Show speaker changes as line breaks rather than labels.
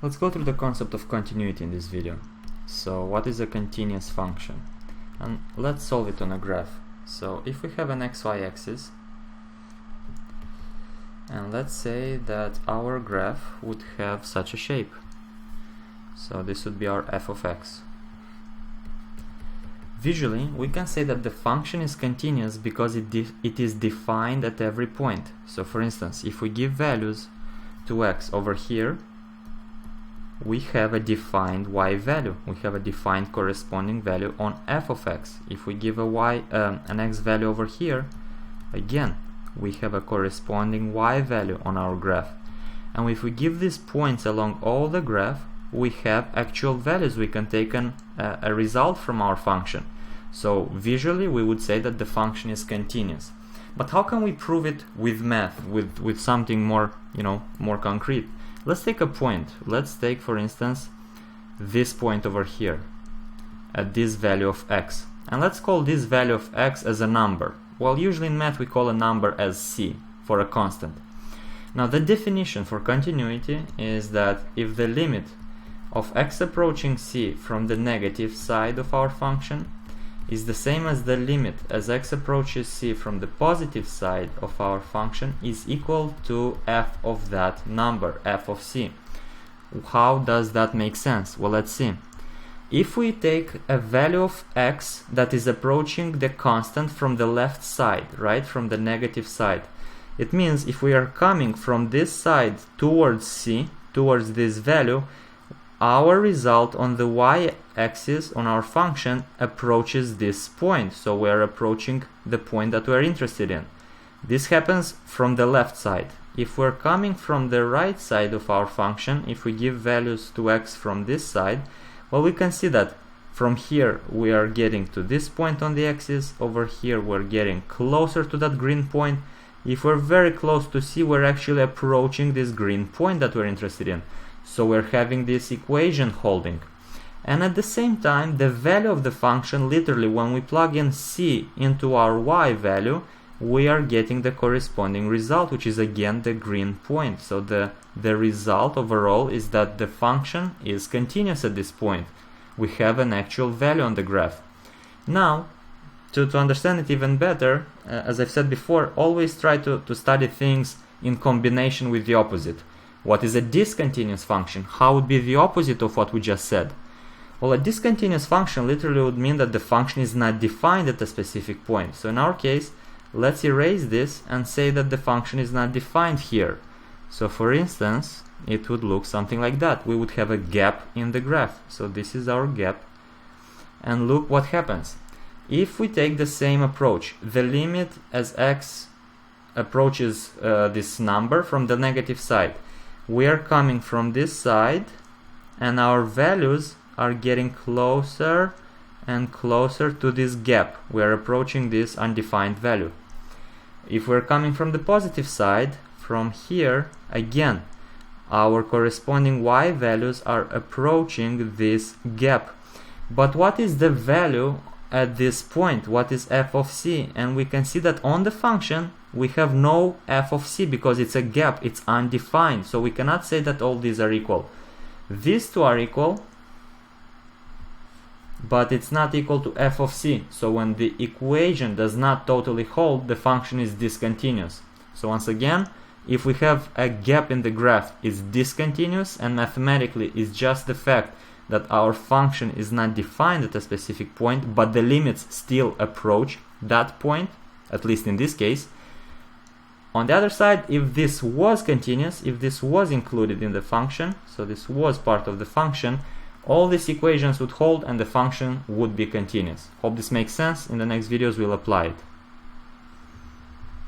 Let's go through the concept of continuity in this video. So what is a continuous function? And let's solve it on a graph. So if we have an xy axis, and let's say that our graph would have such a shape. So this would be our f of x. Visually, we can say that the function is continuous because it is defined at every point. So for instance, if we give values to x over here, we have a defined y value. We have a defined corresponding value on f of x. If we give an x value over here, again, we have a corresponding y value on our graph. And if we give these points along all the graph, we have actual values. We can take a result from our function. So visually, we would say that the function is continuous. But how can we prove it with math, with something more, more concrete? Let's take a point. Let's take, for instance, this point over here at this value of x. And let's call this value of x as a number. Well, usually in math we call a number as c, for a constant. Now the definition for continuity is that if the limit of x approaching c from the negative side of our function is the same as the limit as x approaches c from the positive side of our function is equal to f of that number, f of c. How does that make sense? Well, let's see. If we take a value of x that is approaching the constant from the left side, right, from the negative side, it means if we are coming from this side towards c, towards this value, our result on the y-axis on our function approaches this point. So we are approaching the point that we are interested in. This happens from the left side. If we're coming from the right side of our function, if we give values to x from this side, well, we can see that from here we are getting to this point on the axis. Over here we're getting closer to that green point. If we're very close to c, we're actually approaching this green point that we're interested in. So we're having this equation holding. And at the same time, the value of the function, literally when we plug in c into our y value, we are getting the corresponding result, which is again the green point. So the result overall is that the function is continuous at this point. We have an actual value on the graph. Now, to understand it even better, as I've said before, always try to study things in combination with the opposite. What is a discontinuous function? How would be the opposite of what we just said? Well, a discontinuous function literally would mean that the function is not defined at a specific point. So in our case, let's erase this and say that the function is not defined here. So for instance, it would look something like that. We would have a gap in the graph. So this is our gap. And look what happens. If we take the same approach, the limit as x approaches this number from the negative side, we are coming from this side and our values are getting closer and closer to this gap. We are approaching this undefined value. If we're coming from the positive side, from here, again, our corresponding y values are approaching this gap. But what is the value at this point? What is f of c? And we can see that on the function we have no f of c because it's a gap, it's undefined. So we cannot say that all these are equal. These two are equal, but it's not equal to f of c. So when the equation does not totally hold, the function is discontinuous. So once again, if we have a gap in the graph, it's discontinuous, and mathematically it's just the fact that our function is not defined at a specific point, but the limits still approach that point, at least in this case. On the other side, if this was continuous, if this was included in the function, so this was part of the function, all these equations would hold and the function would be continuous. Hope this makes sense. In the next videos we'll apply it.